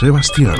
Sebastián.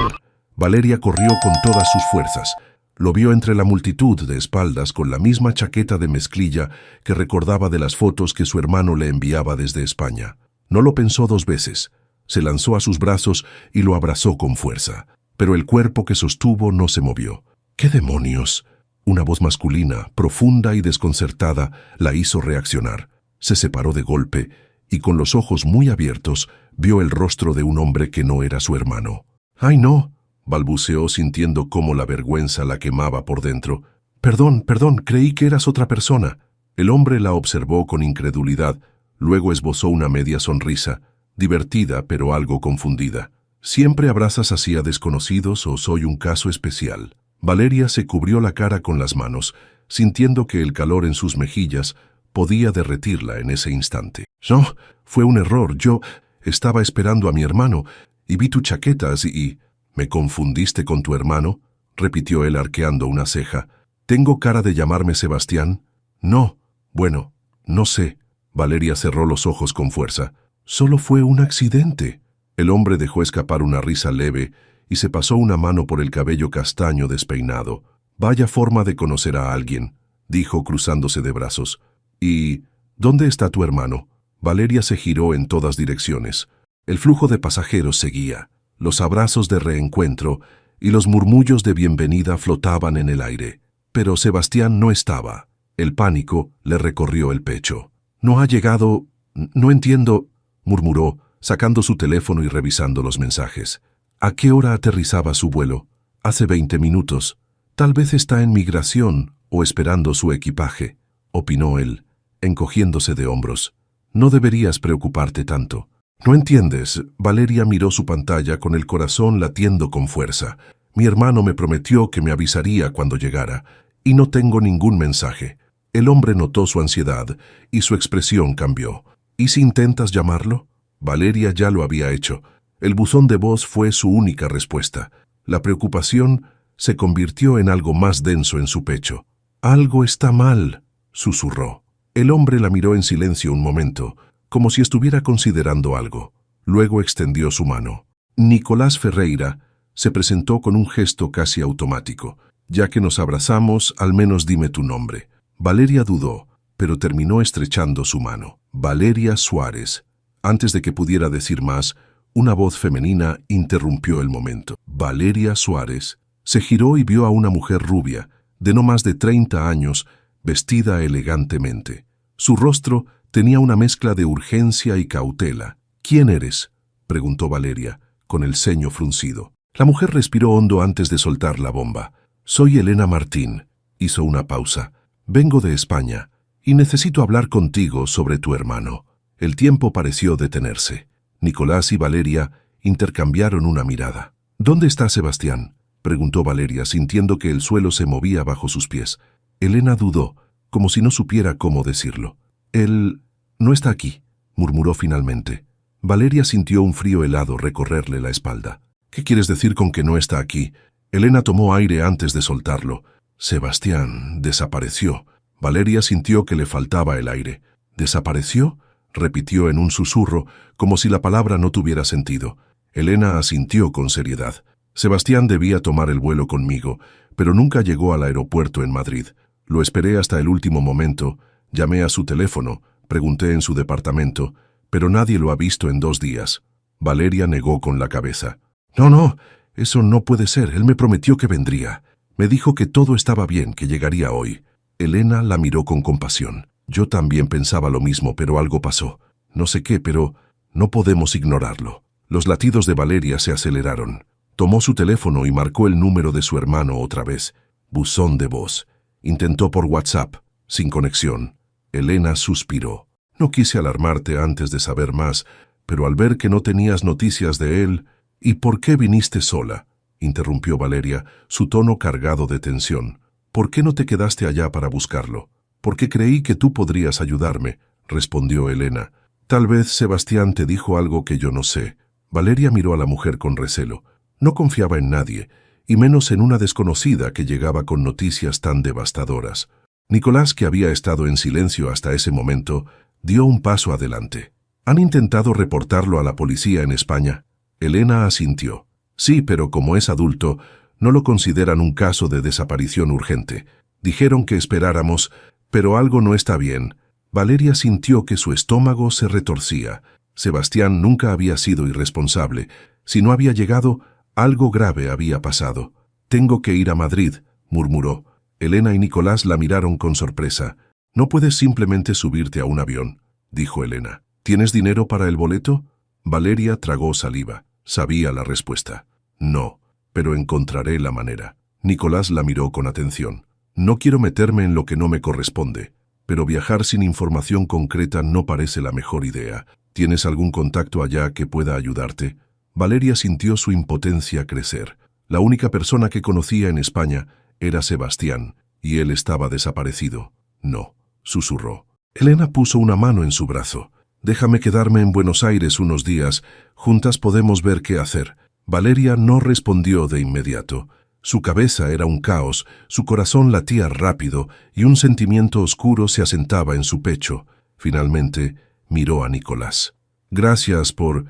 Valeria corrió con todas sus fuerzas. Lo vio entre la multitud de espaldas con la misma chaqueta de mezclilla que recordaba de las fotos que su hermano le enviaba desde España. No lo pensó dos veces. Se lanzó a sus brazos y lo abrazó con fuerza. Pero el cuerpo que sostuvo no se movió. ¡Qué demonios! Una voz masculina, profunda y desconcertada, la hizo reaccionar. Se separó de golpe y con los ojos muy abiertos vio el rostro de un hombre que no era su hermano. ¡Ay, no!, balbuceó sintiendo cómo la vergüenza la quemaba por dentro. Perdón, creí que eras otra persona. El hombre la observó con incredulidad, luego esbozó una media sonrisa, divertida pero algo confundida. ¿Siempre abrazas así a desconocidos o soy un caso especial? Valeria se cubrió la cara con las manos, sintiendo que el calor en sus mejillas podía derretirla en ese instante. No, fue un error. Yo estaba esperando a mi hermano y vi tu chaqueta y... ¿Me confundiste con tu hermano?, repitió él arqueando una ceja. ¿Tengo cara de llamarme Sebastián? No. Bueno, no sé. Valeria cerró los ojos con fuerza. Solo fue un accidente. El hombre dejó escapar una risa leve y se pasó una mano por el cabello castaño despeinado. Vaya forma de conocer a alguien, dijo cruzándose de brazos. ¿Y dónde está tu hermano? Valeria se giró en todas direcciones. El flujo de pasajeros seguía. Los abrazos de reencuentro y los murmullos de bienvenida flotaban en el aire. Pero Sebastián no estaba. El pánico le recorrió el pecho. «No ha llegado... No entiendo», murmuró, sacando su teléfono y revisando los mensajes. «¿A qué hora aterrizaba su vuelo?» «Hace 20 minutos. Tal vez está en migración o esperando su equipaje», opinó él, encogiéndose de hombros. «No deberías preocuparte tanto». «No entiendes», Valeria miró su pantalla con el corazón latiendo con fuerza. «Mi hermano me prometió que me avisaría cuando llegara, y no tengo ningún mensaje». El hombre notó su ansiedad y su expresión cambió. «¿Y si intentas llamarlo?» Valeria ya lo había hecho. El buzón de voz fue su única respuesta. La preocupación se convirtió en algo más denso en su pecho. «Algo está mal», susurró. El hombre la miró en silencio un momento, como si estuviera considerando algo. Luego extendió su mano. Nicolás Ferreira se presentó con un gesto casi automático. «Ya que nos abrazamos, al menos dime tu nombre». Valeria dudó, pero terminó estrechando su mano. «Valeria Suárez». Antes de que pudiera decir más, una voz femenina interrumpió el momento. «Valeria Suárez». Se giró y vio a una mujer rubia, de no más de 30 años, vestida elegantemente. Su rostro tenía una mezcla de urgencia y cautela. «¿Quién eres?», preguntó Valeria, con el ceño fruncido. La mujer respiró hondo antes de soltar la bomba. «Soy Elena Martín», hizo una pausa. «Vengo de España y necesito hablar contigo sobre tu hermano». El tiempo pareció detenerse. Nicolás y Valeria intercambiaron una mirada. «¿Dónde está Sebastián?», preguntó Valeria, sintiendo que el suelo se movía bajo sus pies. Elena dudó, como si no supiera cómo decirlo. «Él no está aquí», murmuró finalmente. Valeria sintió un frío helado recorrerle la espalda. «¿Qué quieres decir con que no está aquí?». Elena tomó aire antes de soltarlo. «Sebastián desapareció». Valeria sintió que le faltaba el aire. «¿Desapareció?», repitió en un susurro, como si la palabra no tuviera sentido. Elena asintió con seriedad. «Sebastián debía tomar el vuelo conmigo, pero nunca llegó al aeropuerto en Madrid. Lo esperé hasta el último momento. Llamé a su teléfono, pregunté en su departamento, pero nadie lo ha visto en 2 días». Valeria negó con la cabeza. No, eso no puede ser. Él me prometió que vendría. Me dijo que todo estaba bien, que llegaría hoy». Elena la miró con compasión. «Yo también pensaba lo mismo, pero algo pasó. No sé qué, pero no podemos ignorarlo». Los latidos de Valeria se aceleraron. Tomó su teléfono y marcó el número de su hermano otra vez. Buzón de voz. Intentó por WhatsApp, sin conexión. Elena suspiró. «No quise alarmarte antes de saber más, pero al ver que no tenías noticias de él...» «¿Y por qué viniste sola?», interrumpió Valeria, su tono cargado de tensión. «¿Por qué no te quedaste allá para buscarlo?». «Porque creí que tú podrías ayudarme», respondió Elena. «Tal vez Sebastián te dijo algo que yo no sé». Valeria miró a la mujer con recelo. No confiaba en nadie, y menos en una desconocida que llegaba con noticias tan devastadoras. Nicolás, que había estado en silencio hasta ese momento, dio un paso adelante. «¿Han intentado reportarlo a la policía en España?». Elena asintió. Sí, pero como es adulto, no lo consideran un caso de desaparición urgente. Dijeron que esperáramos, pero algo no está bien. Valeria sintió que su estómago se retorcía. Sebastián nunca había sido irresponsable. Si no había llegado, algo grave había pasado. «Tengo que ir a Madrid», murmuró. Elena y Nicolás la miraron con sorpresa. «No puedes simplemente subirte a un avión», dijo Elena. «¿Tienes dinero para el boleto?» Valeria tragó saliva. Sabía la respuesta. «No, pero encontraré la manera». Nicolás la miró con atención. «No quiero meterme en lo que no me corresponde, pero viajar sin información concreta no parece la mejor idea. ¿Tienes algún contacto allá que pueda ayudarte?» Valeria sintió su impotencia crecer. La única persona que conocía en España era Sebastián, y él estaba desaparecido. «No», susurró. Elena puso una mano en su brazo. «Déjame quedarme en Buenos Aires unos días. Juntas podemos ver qué hacer». Valeria no respondió de inmediato. Su cabeza era un caos, su corazón latía rápido y un sentimiento oscuro se asentaba en su pecho. Finalmente, miró a Nicolás. «Gracias por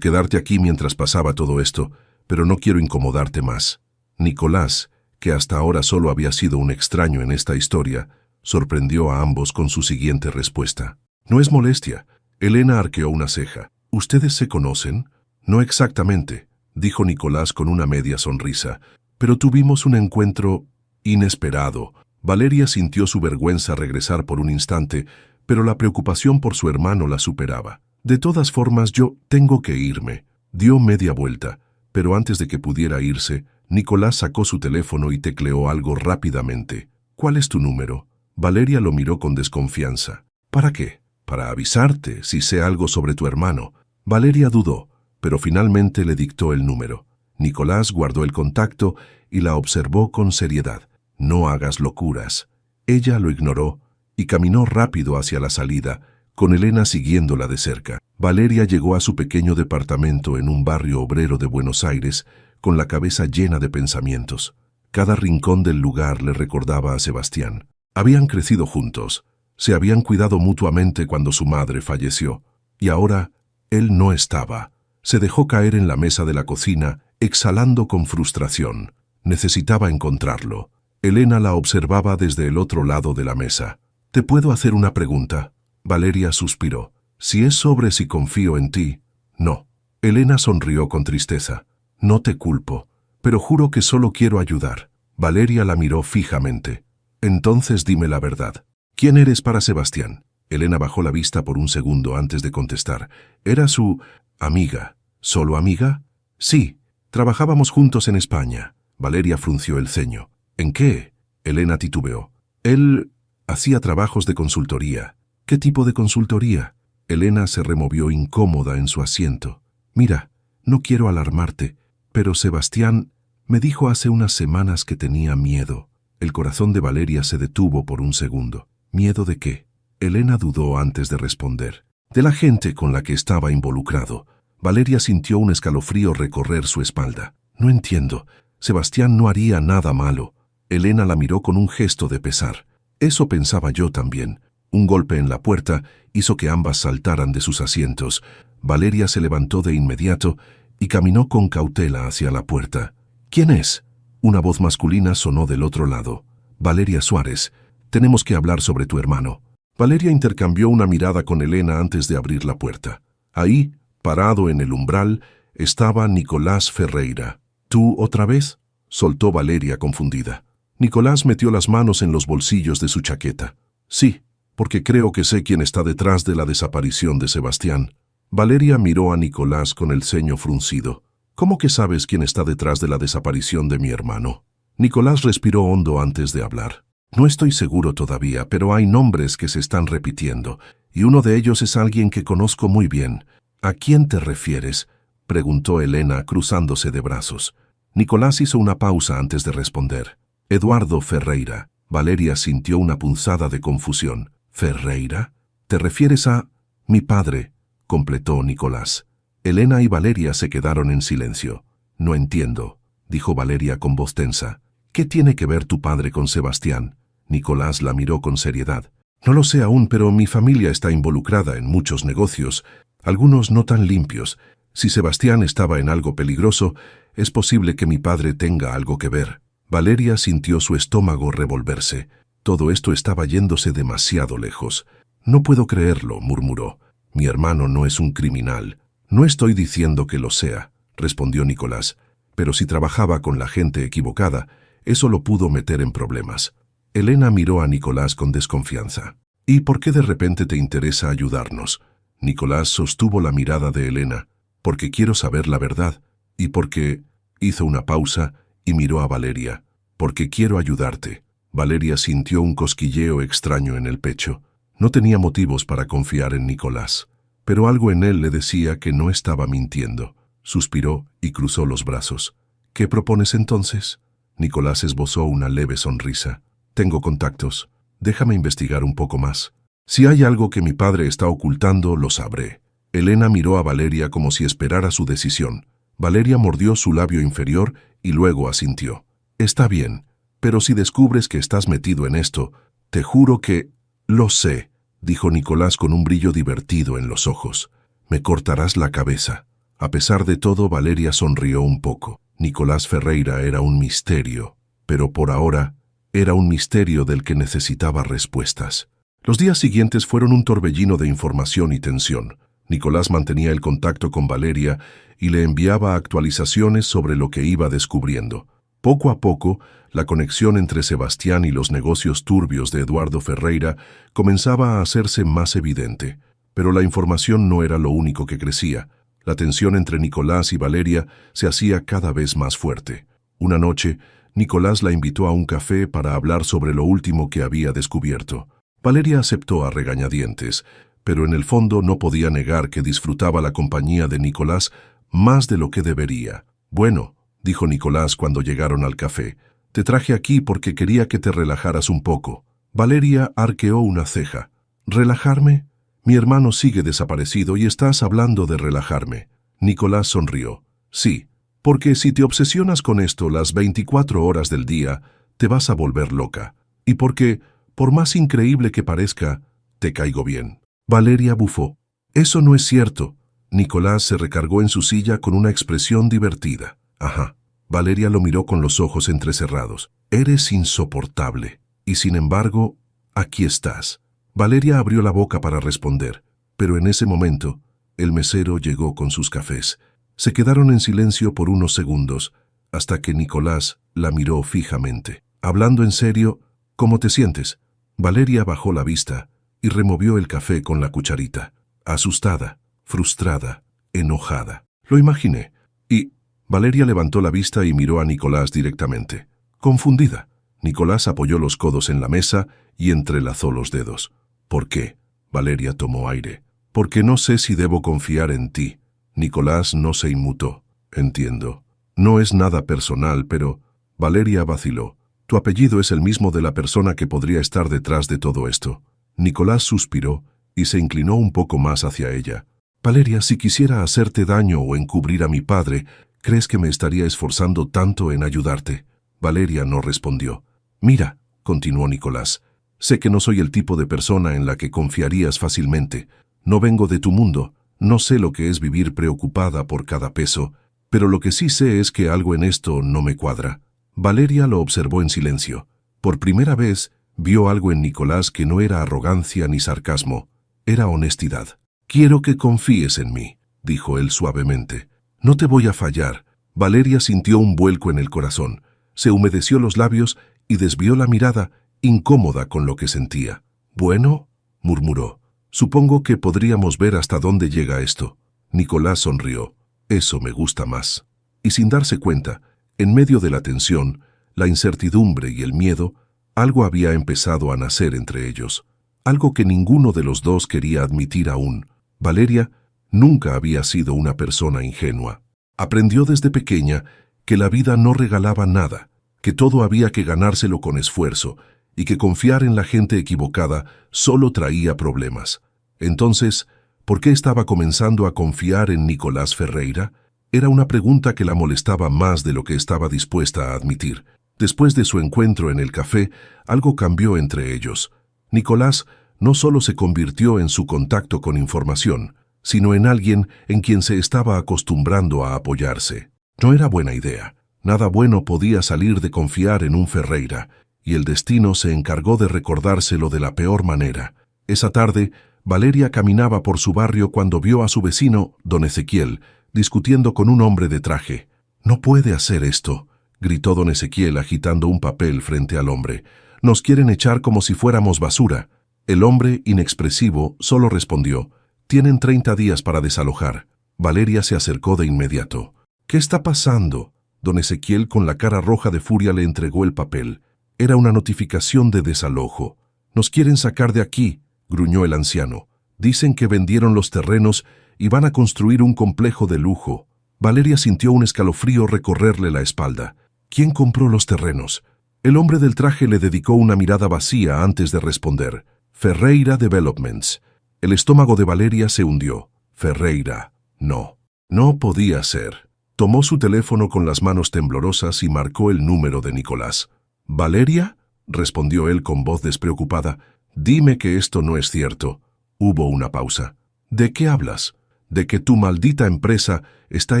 quedarte aquí mientras pasaba todo esto, pero no quiero incomodarte más». Nicolás, que hasta ahora solo había sido un extraño en esta historia, sorprendió a ambos con su siguiente respuesta. «No es molestia». Elena arqueó una ceja. «¿Ustedes se conocen?» «No exactamente», dijo Nicolás con una media sonrisa, «pero tuvimos un encuentro inesperado». Valeria sintió su vergüenza regresar por un instante, pero la preocupación por su hermano la superaba. «De todas formas, yo tengo que irme». Dio media vuelta, pero antes de que pudiera irse, Nicolás sacó su teléfono y tecleó algo rápidamente. «¿Cuál es tu número?» Valeria lo miró con desconfianza. «¿Para qué?» «Para avisarte si sé algo sobre tu hermano». Valeria dudó, pero finalmente le dictó el número. Nicolás guardó el contacto y la observó con seriedad. «No hagas locuras». Ella lo ignoró y caminó rápido hacia la salida, con Elena siguiéndola de cerca. Valeria llegó a su pequeño departamento en un barrio obrero de Buenos Aires, con la cabeza llena de pensamientos. Cada rincón del lugar le recordaba a Sebastián. Habían crecido juntos, se habían cuidado mutuamente cuando su madre falleció, y ahora él no estaba. Se dejó caer en la mesa de la cocina, exhalando con frustración. Necesitaba encontrarlo. Elena la observaba desde el otro lado de la mesa. «¿Te puedo hacer una pregunta?» Valeria suspiró. «Si es sobre si confío en ti». «No». Elena sonrió con tristeza. «No te culpo, pero juro que solo quiero ayudar». Valeria la miró fijamente. «Entonces dime la verdad. ¿Quién eres para Sebastián?» Elena bajó la vista por un segundo antes de contestar. «Era su amiga». «¿Solo amiga?» «Sí. Trabajábamos juntos en España». Valeria frunció el ceño. «¿En qué?» Elena titubeó. «Él hacía trabajos de consultoría». «¿Qué tipo de consultoría?» Elena se removió incómoda en su asiento. «Mira, no quiero alarmarte, pero Sebastián me dijo hace unas semanas que tenía miedo». El corazón de Valeria se detuvo por un segundo. ¿Miedo de qué? Elena dudó antes de responder. «De la gente con la que estaba involucrado». Valeria sintió un escalofrío recorrer su espalda. «No entiendo. Sebastián no haría nada malo». Elena la miró con un gesto de pesar. «Eso pensaba yo también». Un golpe en la puerta hizo que ambas saltaran de sus asientos. Valeria se levantó de inmediato y caminó con cautela hacia la puerta. «¿Quién es?» Una voz masculina sonó del otro lado. «Valeria Suárez, tenemos que hablar sobre tu hermano». Valeria intercambió una mirada con Elena antes de abrir la puerta. Ahí, parado en el umbral, estaba Nicolás Ferreira. «¿Tú otra vez?», soltó Valeria confundida. Nicolás metió las manos en los bolsillos de su chaqueta. «Sí, porque creo que sé quién está detrás de la desaparición de Sebastián». Valeria miró a Nicolás con el ceño fruncido. «¿Cómo que sabes quién está detrás de la desaparición de mi hermano?». Nicolás respiró hondo antes de hablar. «No estoy seguro todavía, pero hay nombres que se están repitiendo, y uno de ellos es alguien que conozco muy bien». «¿A quién te refieres?», preguntó Elena, cruzándose de brazos. Nicolás hizo una pausa antes de responder. «Eduardo Ferreira». Valeria sintió una punzada de confusión. «¿Ferreira? ¿Te refieres a...?» «Mi padre», completó Nicolás. Elena y Valeria se quedaron en silencio. «No entiendo», dijo Valeria con voz tensa. «¿Qué tiene que ver tu padre con Sebastián?». Nicolás la miró con seriedad. «No lo sé aún, pero mi familia está involucrada en muchos negocios, algunos no tan limpios. Si Sebastián estaba en algo peligroso, es posible que mi padre tenga algo que ver. Valeria sintió su estómago revolverse. Todo esto estaba yéndose demasiado lejos. No puedo creerlo, murmuró. Mi hermano no es un criminal. No estoy diciendo que lo sea, respondió Nicolás. Pero si trabajaba con la gente equivocada, eso lo pudo meter en problemas. Elena miró a Nicolás con desconfianza. ¿Y por qué de repente te interesa ayudarnos? Nicolás sostuvo la mirada de Elena. Porque quiero saber la verdad. Y porque... Hizo una pausa y miró a Valeria. Porque quiero ayudarte. Valeria sintió un cosquilleo extraño en el pecho. No tenía motivos para confiar en Nicolás, pero algo en él le decía que no estaba mintiendo. Suspiró y cruzó los brazos. ¿Qué propones entonces? Nicolás esbozó una leve sonrisa. Tengo contactos. Déjame investigar un poco más. Si hay algo que mi padre está ocultando, lo sabré. Elena miró a Valeria como si esperara su decisión. Valeria mordió su labio inferior y luego asintió. Está bien, pero si descubres que estás metido en esto, te juro que... Lo sé, dijo Nicolás con un brillo divertido en los ojos. Me cortarás la cabeza. A pesar de todo, Valeria sonrió un poco. Nicolás Ferreira era un misterio, pero por ahora era un misterio del que necesitaba respuestas. Los días siguientes fueron un torbellino de información y tensión. Nicolás mantenía el contacto con Valeria y le enviaba actualizaciones sobre lo que iba descubriendo. Poco a poco, la conexión entre Sebastián y los negocios turbios de Eduardo Ferreira comenzaba a hacerse más evidente. Pero la información no era lo único que crecía. La tensión entre Nicolás y Valeria se hacía cada vez más fuerte. Una noche, Nicolás la invitó a un café para hablar sobre lo último que había descubierto. Valeria aceptó a regañadientes, pero en el fondo no podía negar que disfrutaba la compañía de Nicolás más de lo que debería. Bueno, dijo Nicolás cuando llegaron al café, te traje aquí porque quería que te relajaras un poco. Valeria arqueó una ceja. ¿Relajarme? Mi hermano sigue desaparecido y estás hablando de relajarme. Nicolás sonrió. Sí, porque si te obsesionas con esto las 24 horas del día, te vas a volver loca. Y porque, por más increíble que parezca, te caigo bien. Valeria bufó. Eso no es cierto. Nicolás se recargó en su silla con una expresión divertida. Ajá. Valeria lo miró con los ojos entrecerrados. Eres insoportable. Y sin embargo, aquí estás. Valeria abrió la boca para responder, pero en ese momento, el mesero llegó con sus cafés. Se quedaron en silencio por unos segundos, hasta que Nicolás la miró fijamente. Hablando en serio, ¿cómo te sientes? Valeria bajó la vista y removió el café con la cucharita. Asustada, frustrada, enojada. Lo imaginé. Y Valeria levantó la vista y miró a Nicolás directamente. Confundida. Nicolás apoyó los codos en la mesa y entrelazó los dedos. ¿Por qué? Valeria tomó aire. Porque no sé si debo confiar en ti. Nicolás no se inmutó. Entiendo. No es nada personal, pero... Valeria vaciló. Tu apellido es el mismo de la persona que podría estar detrás de todo esto. Nicolás suspiró y se inclinó un poco más hacia ella. Valeria, si quisiera hacerte daño o encubrir a mi padre, ¿crees que me estaría esforzando tanto en ayudarte? Valeria no respondió. Mira, continuó Nicolás, sé que no soy el tipo de persona en la que confiarías fácilmente. No vengo de tu mundo, no sé lo que es vivir preocupada por cada peso, pero lo que sí sé es que algo en esto no me cuadra. Valeria lo observó en silencio. Por primera vez, vio algo en Nicolás que no era arrogancia ni sarcasmo, era honestidad. Quiero que confíes en mí, dijo él suavemente. No te voy a fallar. Valeria sintió un vuelco en el corazón. Se humedeció los labios y desvió la mirada, incómoda con lo que sentía. Bueno, murmuró. Supongo que podríamos ver hasta dónde llega esto. Nicolás sonrió. Eso me gusta más. Y sin darse cuenta, en medio de la tensión, la incertidumbre y el miedo, algo había empezado a nacer entre ellos. Algo que ninguno de los dos quería admitir aún. Valeria nunca había sido una persona ingenua. Aprendió desde pequeña que la vida no regalaba nada, que todo había que ganárselo con esfuerzo y que confiar en la gente equivocada solo traía problemas. Entonces, ¿por qué estaba comenzando a confiar en Nicolás Ferreira? Era una pregunta que la molestaba más de lo que estaba dispuesta a admitir. Después de su encuentro en el café, algo cambió entre ellos. Nicolás no solo se convirtió en su contacto con información, sino en alguien en quien se estaba acostumbrando a apoyarse. No era buena idea. Nada bueno podía salir de confiar en un Ferreira, y el destino se encargó de recordárselo de la peor manera. Esa tarde, Valeria caminaba por su barrio cuando vio a su vecino, don Ezequiel, discutiendo con un hombre de traje. «No puede hacer esto», gritó don Ezequiel agitando un papel frente al hombre. «Nos quieren echar como si fuéramos basura». El hombre, inexpresivo, solo respondió: «Tienen 30 días para desalojar». Valeria se acercó de inmediato. «¿Qué está pasando?». Don Ezequiel, con la cara roja de furia, le entregó el papel. Era una notificación de desalojo. «Nos quieren sacar de aquí», gruñó el anciano. «Dicen que vendieron los terrenos y van a construir un complejo de lujo». Valeria sintió un escalofrío recorrerle la espalda. «¿Quién compró los terrenos?». El hombre del traje le dedicó una mirada vacía antes de responder: «Ferreira Developments». El estómago de Valeria se hundió. Ferreira. No. No podía ser. Tomó su teléfono con las manos temblorosas y marcó el número de Nicolás. «¿Valeria?», respondió él con voz despreocupada. «Dime que esto no es cierto». Hubo una pausa. «¿De qué hablas?». «De que tu maldita empresa está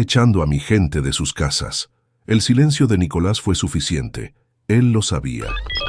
echando a mi gente de sus casas». El silencio de Nicolás fue suficiente. Él lo sabía.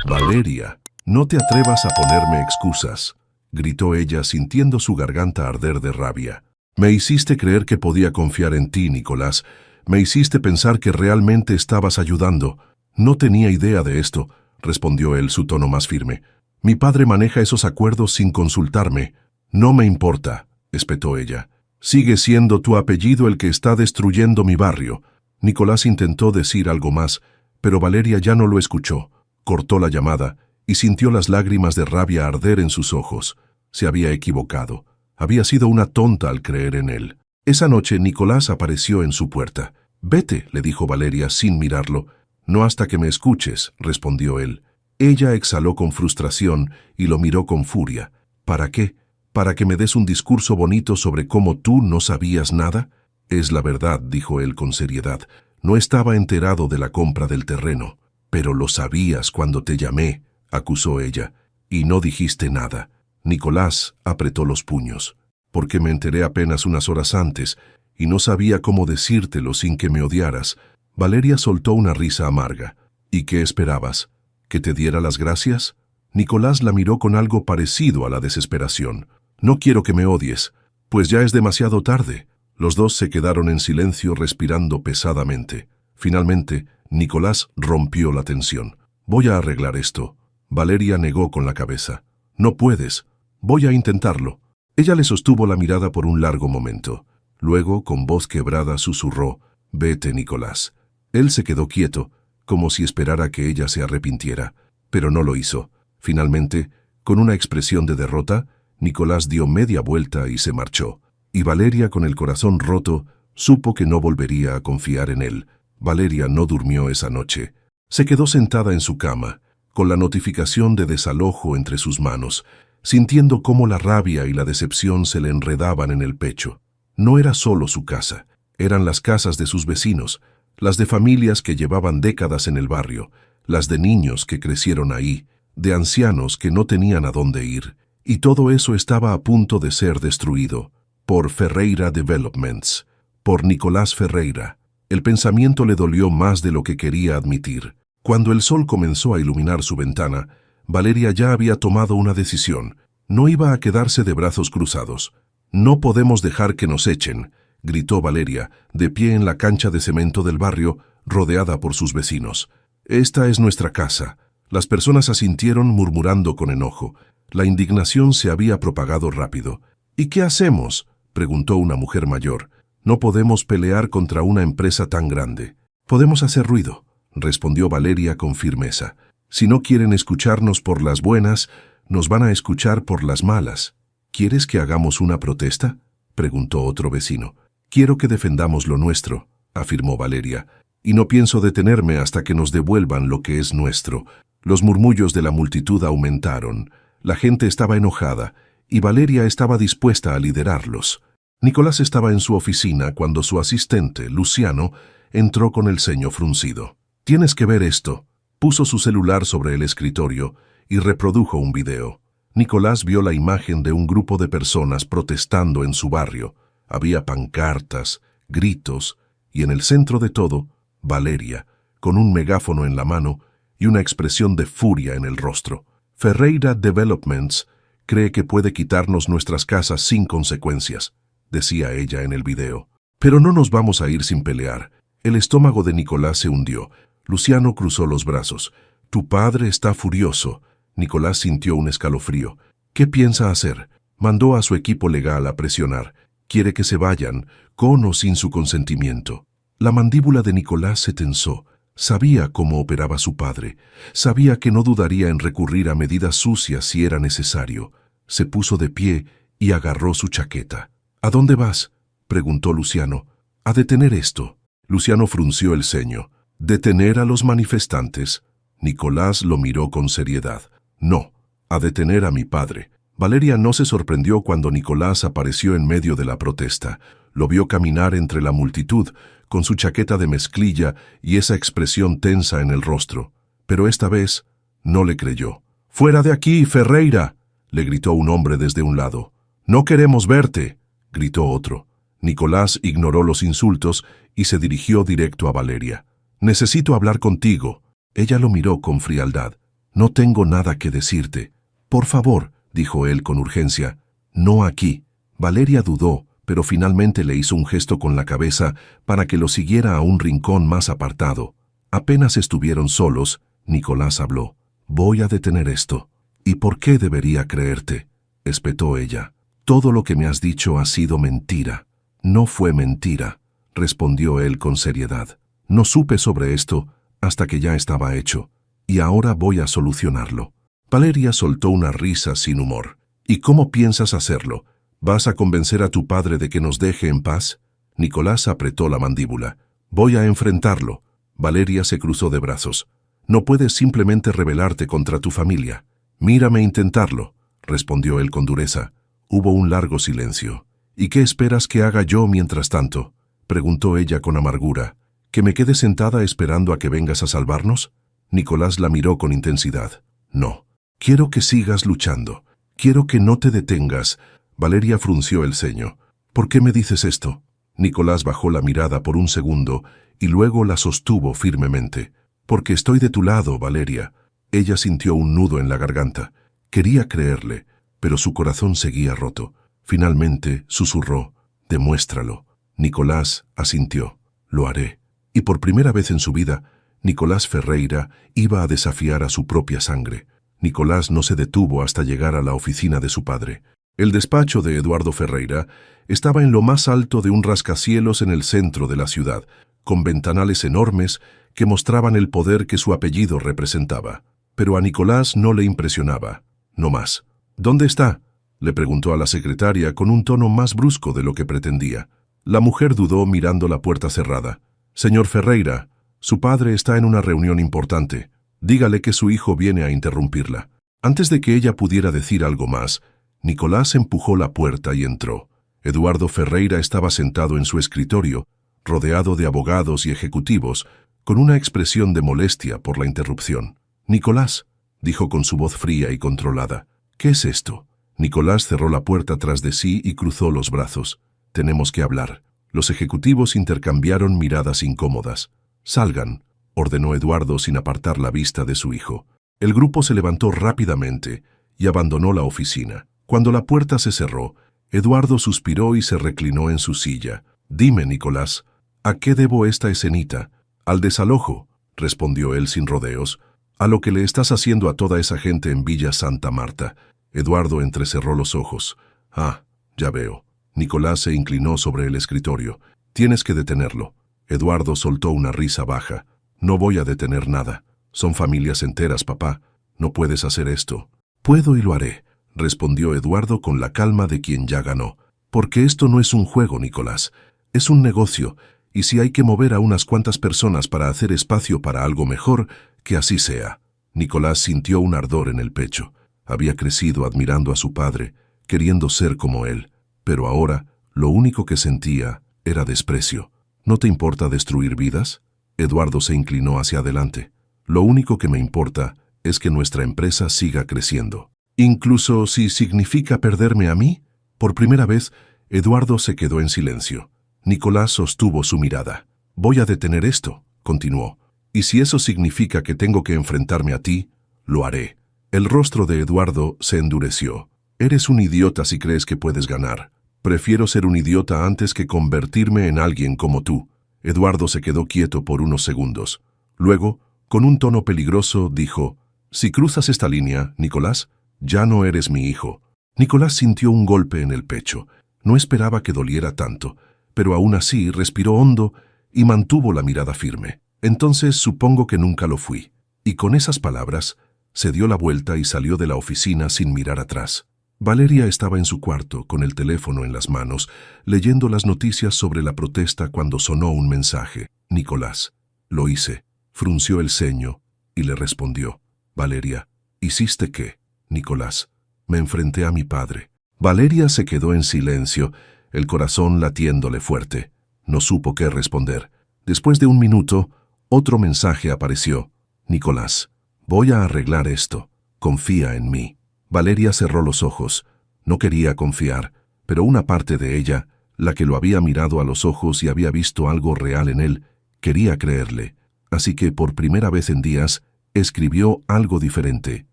«Valeria, no te atrevas a ponerme excusas», gritó ella sintiendo su garganta arder de rabia. «Me hiciste creer que podía confiar en ti, Nicolás. Me hiciste pensar que realmente estabas ayudando». «No tenía idea de esto», respondió él, su tono más firme. «Mi padre maneja esos acuerdos sin consultarme». «No me importa», espetó ella. «Sigue siendo tu apellido el que está destruyendo mi barrio». Nicolás intentó decir algo más, pero Valeria ya no lo escuchó. Cortó la llamada y sintió las lágrimas de rabia arder en sus ojos. Se había equivocado. Había sido una tonta al creer en él. Esa noche Nicolás apareció en su puerta. «Vete», le dijo Valeria sin mirarlo. «No hasta que me escuches», respondió él. Ella exhaló con frustración y lo miró con furia. «¿Para qué? ¿Para que me des un discurso bonito sobre cómo tú no sabías nada?». «Es la verdad», dijo él con seriedad. «No estaba enterado de la compra del terreno». «Pero lo sabías cuando te llamé», acusó ella. «Y no dijiste nada». Nicolás apretó los puños. «Porque me enteré apenas unas horas antes y no sabía cómo decírtelo sin que me odiaras». Valeria soltó una risa amarga. «¿Y qué esperabas? ¿Que te diera las gracias?». Nicolás la miró con algo parecido a la desesperación. «No quiero que me odies». «Pues ya es demasiado tarde». Los dos se quedaron en silencio, respirando pesadamente. Finalmente, Nicolás rompió la tensión. «Voy a arreglar esto». Valeria negó con la cabeza. «No puedes». «Voy a intentarlo». Ella le sostuvo la mirada por un largo momento. Luego, con voz quebrada, susurró: «Vete, Nicolás». Él se quedó quieto, como si esperara que ella se arrepintiera, pero no lo hizo. Finalmente, con una expresión de derrota, Nicolás dio media vuelta y se marchó. Y Valeria, con el corazón roto, supo que no volvería a confiar en él. Valeria no durmió esa noche. Se quedó sentada en su cama, con la notificación de desalojo entre sus manos, sintiendo cómo la rabia y la decepción se le enredaban en el pecho. No era solo su casa, eran las casas de sus vecinos, las de familias que llevaban décadas en el barrio, las de niños que crecieron ahí, de ancianos que no tenían a dónde ir, y todo eso estaba a punto de ser destruido. Por Ferreira Developments, por Nicolás Ferreira. El pensamiento le dolió más de lo que quería admitir. Cuando el sol comenzó a iluminar su ventana, Valeria ya había tomado una decisión. No iba a quedarse de brazos cruzados. «No podemos dejar que nos echen», gritó Valeria, de pie en la cancha de cemento del barrio, rodeada por sus vecinos. «Esta es nuestra casa». Las personas asintieron murmurando con enojo. La indignación se había propagado rápido. «¿Y qué hacemos?», preguntó una mujer mayor. «No podemos pelear contra una empresa tan grande». «Podemos hacer ruido», respondió Valeria con firmeza. «Si no quieren escucharnos por las buenas, nos van a escuchar por las malas». «¿Quieres que hagamos una protesta?», preguntó otro vecino. «Quiero que defendamos lo nuestro», afirmó Valeria, «y no pienso detenerme hasta que nos devuelvan lo que es nuestro». Los murmullos de la multitud aumentaron. La gente estaba enojada, y Valeria estaba dispuesta a liderarlos. Nicolás estaba en su oficina cuando su asistente, Luciano, entró con el ceño fruncido. «Tienes que ver esto». Puso su celular sobre el escritorio y reprodujo un video. Nicolás vio la imagen de un grupo de personas protestando en su barrio. Había pancartas, gritos, y en el centro de todo, Valeria, con un megáfono en la mano y una expresión de furia en el rostro. Ferreira Developments cree que puede quitarnos nuestras casas sin consecuencias, decía ella en el video. Pero no nos vamos a ir sin pelear. El estómago de Nicolás se hundió. Luciano cruzó los brazos. Tu padre está furioso. Nicolás sintió un escalofrío. ¿Qué piensa hacer? Mandó a su equipo legal a presionar. Quiere que se vayan, con o sin su consentimiento. La mandíbula de Nicolás se tensó. Sabía cómo operaba su padre. Sabía que no dudaría en recurrir a medidas sucias si era necesario. Se puso de pie y agarró su chaqueta. ¿A dónde vas?, preguntó Luciano. A detener esto. Luciano frunció el ceño. ¿Detener a los manifestantes? Nicolás lo miró con seriedad. No, a detener a mi padre. Valeria no se sorprendió cuando Nicolás apareció en medio de la protesta. Lo vio caminar entre la multitud, con su chaqueta de mezclilla y esa expresión tensa en el rostro. Pero esta vez no le creyó. «¡Fuera de aquí, Ferreira!», le gritó un hombre desde un lado. «¡No queremos verte!», gritó otro. Nicolás ignoró los insultos y se dirigió directo a Valeria. «Necesito hablar contigo». Ella lo miró con frialdad. «No tengo nada que decirte». «Por favor», dijo él con urgencia. «No aquí». Valeria dudó, pero finalmente le hizo un gesto con la cabeza para que lo siguiera a un rincón más apartado. Apenas estuvieron solos, Nicolás habló. «Voy a detener esto». «¿Y por qué debería creerte?», espetó ella. «Todo lo que me has dicho ha sido mentira». «No fue mentira», respondió él con seriedad. «No supe sobre esto hasta que ya estaba hecho, y ahora voy a solucionarlo». Valeria soltó una risa sin humor. «¿Y cómo piensas hacerlo? ¿Vas a convencer a tu padre de que nos deje en paz?». Nicolás apretó la mandíbula. «Voy a enfrentarlo». Valeria se cruzó de brazos. «No puedes simplemente rebelarte contra tu familia». «Mírame intentarlo», respondió él con dureza. Hubo un largo silencio. «¿Y qué esperas que haga yo mientras tanto?», preguntó ella con amargura. «¿Que me quede sentada esperando a que vengas a salvarnos?». Nicolás la miró con intensidad. «No. Quiero que sigas luchando. Quiero que no te detengas». Valeria frunció el ceño. «¿Por qué me dices esto?». Nicolás bajó la mirada por un segundo y luego la sostuvo firmemente. «Porque estoy de tu lado, Valeria». Ella sintió un nudo en la garganta. Quería creerle, pero su corazón seguía roto. Finalmente susurró: «Demuéstralo». Nicolás asintió. «Lo haré». Y por primera vez en su vida, Nicolás Ferreira iba a desafiar a su propia sangre. Nicolás no se detuvo hasta llegar a la oficina de su padre. El despacho de Eduardo Ferreira estaba en lo más alto de un rascacielos en el centro de la ciudad, con ventanales enormes que mostraban el poder que su apellido representaba. Pero a Nicolás no le impresionaba. No más. «¿Dónde está?», le preguntó a la secretaria con un tono más brusco de lo que pretendía. La mujer dudó mirando la puerta cerrada. «Señor Ferreira, su padre está en una reunión importante. Dígale que su hijo viene a interrumpirla». Antes de que ella pudiera decir algo más, Nicolás empujó la puerta y entró. Eduardo Ferreira estaba sentado en su escritorio, rodeado de abogados y ejecutivos, con una expresión de molestia por la interrupción. «Nicolás», dijo con su voz fría y controlada. «¿Qué es esto?». Nicolás cerró la puerta tras de sí y cruzó los brazos. «Tenemos que hablar». Los ejecutivos intercambiaron miradas incómodas. «Salgan», ordenó Eduardo sin apartar la vista de su hijo. El grupo se levantó rápidamente y abandonó la oficina. Cuando la puerta se cerró, Eduardo suspiró y se reclinó en su silla. «Dime, Nicolás, ¿a qué debo esta escenita?». «Al desalojo», respondió él sin rodeos. «A lo que le estás haciendo a toda esa gente en Villa Santa Marta». Eduardo entrecerró los ojos. «Ah, ya veo». Nicolás se inclinó sobre el escritorio. «Tienes que detenerlo». Eduardo soltó una risa baja. «No voy a detener nada. Son familias enteras, papá. No puedes hacer esto». «Puedo y lo haré», respondió Eduardo con la calma de quien ya ganó. «Porque esto no es un juego, Nicolás. Es un negocio, y si hay que mover a unas cuantas personas para hacer espacio para algo mejor, que así sea». Nicolás sintió un ardor en el pecho. Había crecido admirando a su padre, queriendo ser como él. Pero ahora, lo único que sentía era desprecio. «¿No te importa destruir vidas?». Eduardo se inclinó hacia adelante. «Lo único que me importa es que nuestra empresa siga creciendo. Incluso si significa perderme a mí». Por primera vez, Eduardo se quedó en silencio. Nicolás sostuvo su mirada. «Voy a detener esto», continuó. «Y si eso significa que tengo que enfrentarme a ti, lo haré». El rostro de Eduardo se endureció. «Eres un idiota si crees que puedes ganar. Prefiero ser un idiota antes que convertirme en alguien como tú». Eduardo se quedó quieto por unos segundos. Luego, con un tono peligroso, dijo: «Si cruzas esta línea, Nicolás, ya no eres mi hijo». Nicolás sintió un golpe en el pecho. No esperaba que doliera tanto, pero aún así respiró hondo y mantuvo la mirada firme. «Entonces supongo que nunca lo fui». Y con esas palabras, se dio la vuelta y salió de la oficina sin mirar atrás. Valeria estaba en su cuarto, con el teléfono en las manos, leyendo las noticias sobre la protesta cuando sonó un mensaje. «Nicolás, lo hice». Frunció el ceño y le respondió: «Valeria, ¿hiciste qué?» «Nicolás, me enfrenté a mi padre». Valeria se quedó en silencio, el corazón latiéndole fuerte. No supo qué responder. Después de un minuto, otro mensaje apareció: «Nicolás, voy a arreglar esto. Confía en mí». Valeria cerró los ojos. No quería confiar, pero una parte de ella, la que lo había mirado a los ojos y había visto algo real en él, quería creerle. Así que por primera vez en días, escribió algo diferente: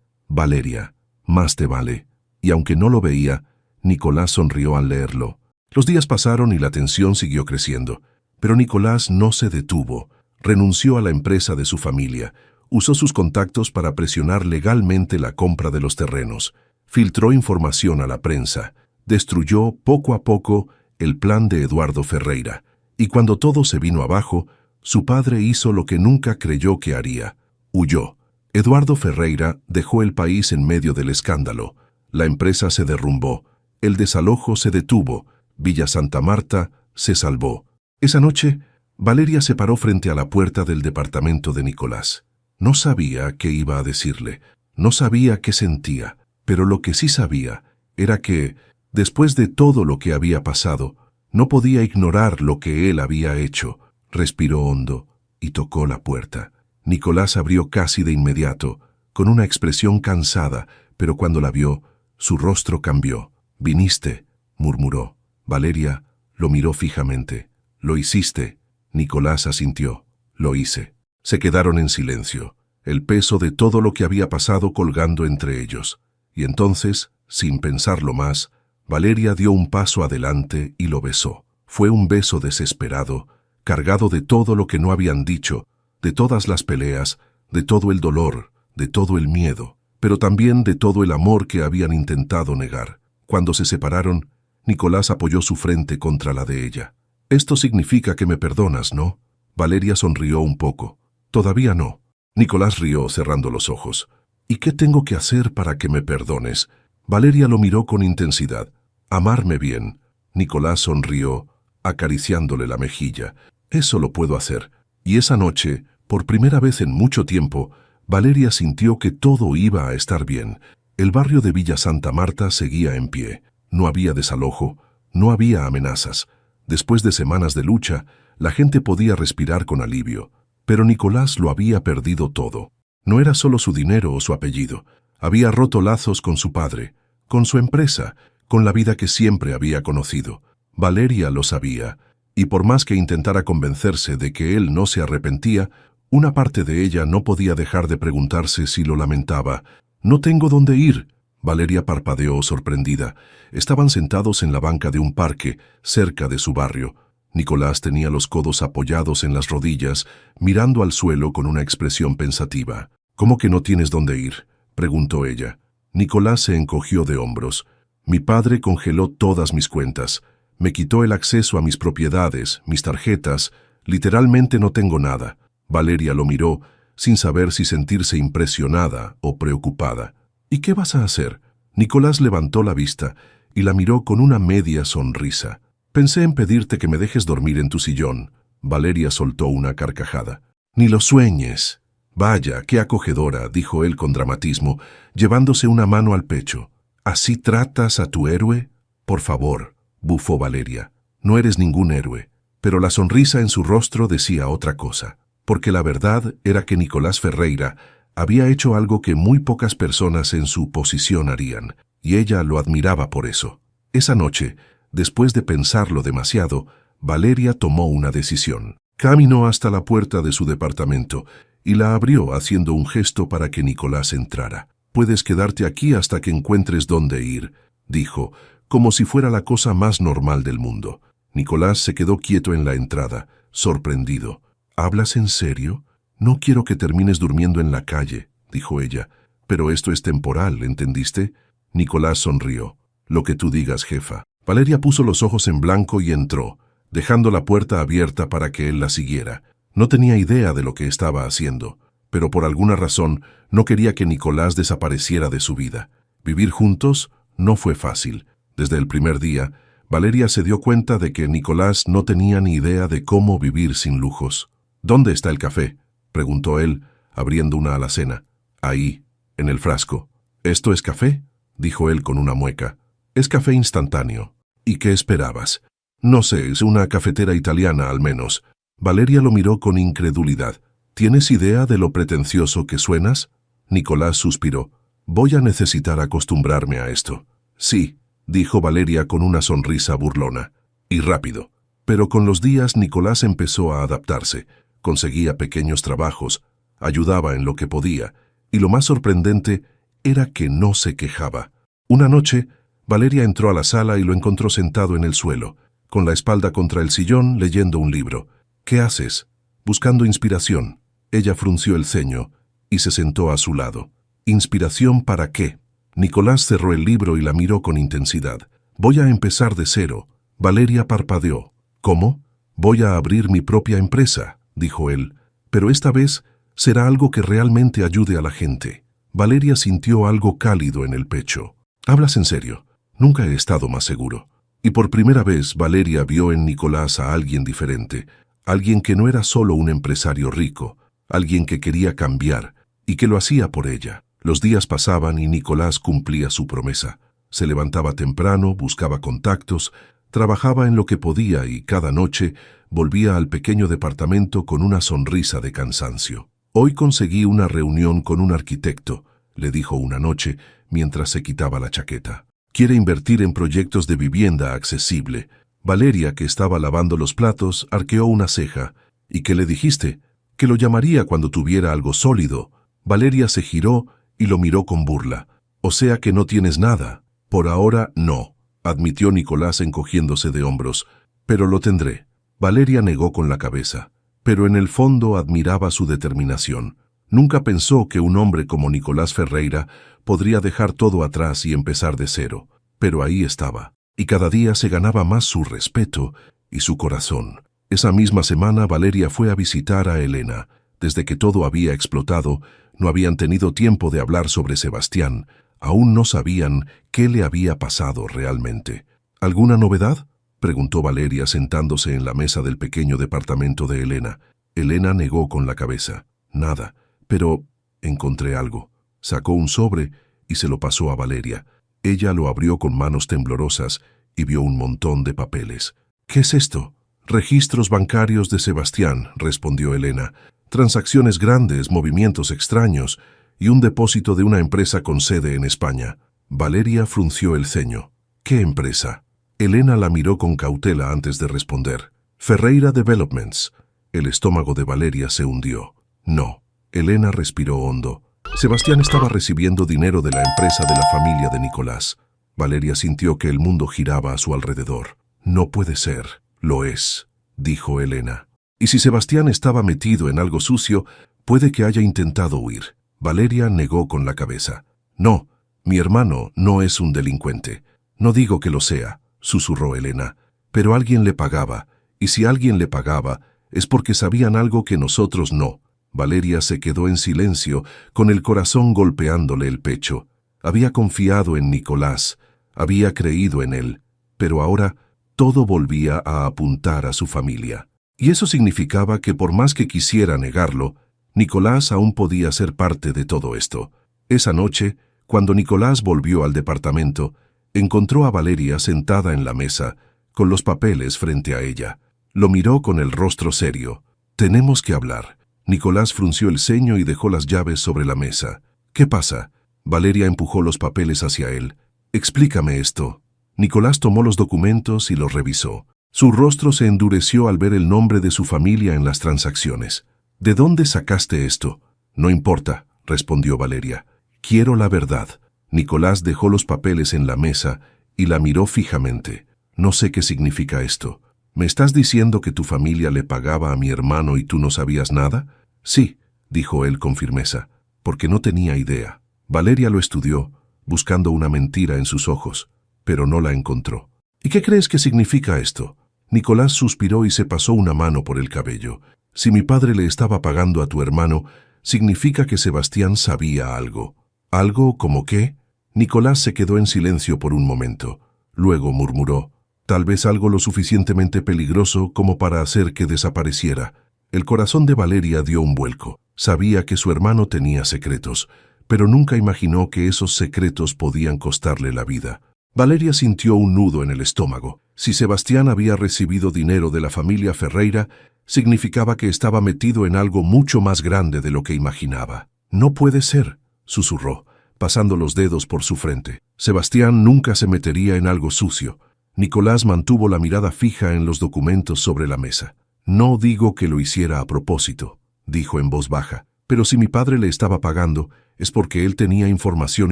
«Valeria, más te vale». Y aunque no lo veía, Nicolás sonrió al leerlo. Los días pasaron y la tensión siguió creciendo. Pero Nicolás no se detuvo. Renunció a la empresa de su familia. Usó sus contactos para presionar legalmente la compra de los terrenos. Filtró información a la prensa. Destruyó poco a poco el plan de Eduardo Ferreira. Y cuando todo se vino abajo, su padre hizo lo que nunca creyó que haría: huyó. Eduardo Ferreira dejó el país en medio del escándalo. La empresa se derrumbó. El desalojo se detuvo. Villa Santa Marta se salvó. Esa noche, Valeria se paró frente a la puerta del departamento de Nicolás. No sabía qué iba a decirle, no sabía qué sentía, pero lo que sí sabía era que, después de todo lo que había pasado, no podía ignorar lo que él había hecho. Respiró hondo y tocó la puerta. Nicolás abrió casi de inmediato, con una expresión cansada, pero cuando la vio, su rostro cambió. «¿Viniste?», murmuró. Valeria lo miró fijamente. «¿Lo hiciste?». Nicolás asintió. «Lo hice». Se quedaron en silencio, el peso de todo lo que había pasado colgando entre ellos. Y entonces, sin pensarlo más, Valeria dio un paso adelante y lo besó. Fue un beso desesperado, cargado de todo lo que no habían dicho, de todas las peleas, de todo el dolor, de todo el miedo, pero también de todo el amor que habían intentado negar. Cuando se separaron, Nicolás apoyó su frente contra la de ella. «Esto significa que me perdonas, ¿no?». Valeria sonrió un poco. «Todavía no». Nicolás rió cerrando los ojos. «¿Y qué tengo que hacer para que me perdones?». Valeria lo miró con intensidad. «Amarme bien». Nicolás sonrió, acariciándole la mejilla. «Eso lo puedo hacer». Y esa noche, por primera vez en mucho tiempo, Valeria sintió que todo iba a estar bien. El barrio de Villa Santa Marta seguía en pie. No había desalojo, no había amenazas. Después de semanas de lucha, la gente podía respirar con alivio. Pero Nicolás lo había perdido todo. No era solo su dinero o su apellido. Había roto lazos con su padre, con su empresa, con la vida que siempre había conocido. Valeria lo sabía, y por más que intentara convencerse de que él no se arrepentía, una parte de ella no podía dejar de preguntarse si lo lamentaba. «No tengo dónde ir». Valeria parpadeó sorprendida. Estaban sentados en la banca de un parque, cerca de su barrio. Nicolás tenía los codos apoyados en las rodillas, mirando al suelo con una expresión pensativa. «¿Cómo que no tienes dónde ir?», preguntó ella. Nicolás se encogió de hombros. «Mi padre congeló todas mis cuentas. Me quitó el acceso a mis propiedades, mis tarjetas. Literalmente no tengo nada». Valeria lo miró, sin saber si sentirse impresionada o preocupada. «¿Y qué vas a hacer?». Nicolás levantó la vista y la miró con una media sonrisa. «Pensé en pedirte que me dejes dormir en tu sillón». Valeria soltó una carcajada. «Ni lo sueñes». «Vaya, qué acogedora», dijo él con dramatismo, llevándose una mano al pecho. «¿Así tratas a tu héroe?». «Por favor», bufó Valeria. «No eres ningún héroe». Pero la sonrisa en su rostro decía otra cosa. Porque la verdad era que Nicolás Ferreira había hecho algo que muy pocas personas en su posición harían, y ella lo admiraba por eso. Esa noche, Después de pensarlo demasiado, Valeria tomó una decisión. Caminó hasta la puerta de su departamento y la abrió haciendo un gesto para que Nicolás entrara. «Puedes quedarte aquí hasta que encuentres dónde ir», dijo, como si fuera la cosa más normal del mundo. Nicolás se quedó quieto en la entrada, sorprendido. «¿Hablas en serio? No quiero que termines durmiendo en la calle», dijo ella. «Pero esto es temporal, ¿entendiste?» Nicolás sonrió. «Lo que tú digas, jefa». Valeria puso los ojos en blanco y entró, dejando la puerta abierta para que él la siguiera. No tenía idea de lo que estaba haciendo, pero por alguna razón no quería que Nicolás desapareciera de su vida. Vivir juntos no fue fácil. Desde el primer día, Valeria se dio cuenta de que Nicolás no tenía ni idea de cómo vivir sin lujos. «¿Dónde está el café?», preguntó él, abriendo una alacena. «Ahí, en el frasco». «¿Esto es café?», dijo él con una mueca. «Es café instantáneo». «¿Y qué esperabas?». «No sé, es una cafetera italiana al menos». Valeria lo miró con incredulidad. «¿Tienes idea de lo pretencioso que suenas?». Nicolás suspiró. «Voy a necesitar acostumbrarme a esto». «Sí», dijo Valeria con una sonrisa burlona. «Y rápido». Pero con los días Nicolás empezó a adaptarse. Conseguía pequeños trabajos, ayudaba en lo que podía, y lo más sorprendente era que no se quejaba. Una noche, Valeria entró a la sala y lo encontró sentado en el suelo, con la espalda contra el sillón leyendo un libro. «¿Qué haces?». «Buscando inspiración». Ella frunció el ceño y se sentó a su lado. «¿Inspiración para qué?». Nicolás cerró el libro y la miró con intensidad. «Voy a empezar de cero». Valeria parpadeó. «¿Cómo?». «Voy a abrir mi propia empresa», dijo él, «pero esta vez será algo que realmente ayude a la gente». Valeria sintió algo cálido en el pecho. «¿Hablas en serio?». «Nunca he estado más seguro». Y por primera vez Valeria vio en Nicolás a alguien diferente, alguien que no era solo un empresario rico, alguien que quería cambiar y que lo hacía por ella. Los días pasaban y Nicolás cumplía su promesa. Se levantaba temprano, buscaba contactos, trabajaba en lo que podía y cada noche volvía al pequeño departamento con una sonrisa de cansancio. «Hoy conseguí una reunión con un arquitecto», le dijo una noche mientras se quitaba la chaqueta. «Quiere invertir en proyectos de vivienda accesible». Valeria, que estaba lavando los platos, arqueó una ceja. «¿Y qué le dijiste?». «Que lo llamaría cuando tuviera algo sólido». Valeria se giró y lo miró con burla. «O sea que no tienes nada». «Por ahora no», admitió Nicolás encogiéndose de hombros. «Pero lo tendré». Valeria negó con la cabeza, pero en el fondo admiraba su determinación. Nunca pensó que un hombre como Nicolás Ferreira podría dejar todo atrás y empezar de cero. Pero ahí estaba, y cada día se ganaba más su respeto y su corazón. Esa misma semana Valeria fue a visitar a Elena. Desde que todo había explotado, no habían tenido tiempo de hablar sobre Sebastián. Aún no sabían qué le había pasado realmente. «¿Alguna novedad?», preguntó Valeria sentándose en la mesa del pequeño departamento de Elena. Elena negó con la cabeza. «Nada, pero encontré algo». Sacó un sobre y se lo pasó a Valeria. Ella lo abrió con manos temblorosas y vio un montón de papeles. «¿Qué es esto?». «Registros bancarios de Sebastián», respondió Elena. «Transacciones grandes, movimientos extraños y un depósito de una empresa con sede en España». Valeria frunció el ceño. «¿Qué empresa?». Elena la miró con cautela antes de responder. «Ferreira Developments». El estómago de Valeria se hundió. «No». Elena respiró hondo. Sebastián estaba recibiendo dinero de la empresa de la familia de Nicolás. Valeria sintió que el mundo giraba a su alrededor. «No puede ser». «Lo es», dijo Elena. «Y si Sebastián estaba metido en algo sucio, puede que haya intentado huir». Valeria negó con la cabeza. «No, mi hermano no es un delincuente». «No digo que lo sea», susurró Elena, «pero alguien le pagaba, y si alguien le pagaba, es porque sabían algo que nosotros no». Valeria se quedó en silencio, con el corazón golpeándole el pecho. Había confiado en Nicolás, había creído en él, pero ahora todo volvía a apuntar a su familia. Y eso significaba que por más que quisiera negarlo, Nicolás aún podía ser parte de todo esto. Esa noche, cuando Nicolás volvió al departamento, encontró a Valeria sentada en la mesa, con los papeles frente a ella. Lo miró con el rostro serio. «Tenemos que hablar». Nicolás frunció el ceño y dejó las llaves sobre la mesa. «¿Qué pasa?». Valeria empujó los papeles hacia él. «Explícame esto». Nicolás tomó los documentos y los revisó. Su rostro se endureció al ver el nombre de su familia en las transacciones. ¿De dónde sacaste esto? No importa, respondió Valeria. Quiero la verdad. Nicolás dejó los papeles en la mesa y la miró fijamente. No sé qué significa esto. ¿Me estás diciendo que tu familia le pagaba a mi hermano y tú no sabías nada? Sí, dijo él con firmeza, porque no tenía idea. Valeria lo estudió, buscando una mentira en sus ojos, pero no la encontró. ¿Y qué crees que significa esto? Nicolás suspiró y se pasó una mano por el cabello. Si mi padre le estaba pagando a tu hermano, significa que Sebastián sabía algo. ¿Algo como qué? Nicolás se quedó en silencio por un momento. Luego murmuró, tal vez algo lo suficientemente peligroso como para hacer que desapareciera. El corazón de Valeria dio un vuelco. Sabía que su hermano tenía secretos, pero nunca imaginó que esos secretos podían costarle la vida. Valeria sintió un nudo en el estómago. Si Sebastián había recibido dinero de la familia Ferreira, significaba que estaba metido en algo mucho más grande de lo que imaginaba. No puede ser, susurró, pasando los dedos por su frente. Sebastián nunca se metería en algo sucio. Nicolás mantuvo la mirada fija en los documentos sobre la mesa. No digo que lo hiciera a propósito, dijo en voz baja, pero si mi padre le estaba pagando, es porque él tenía información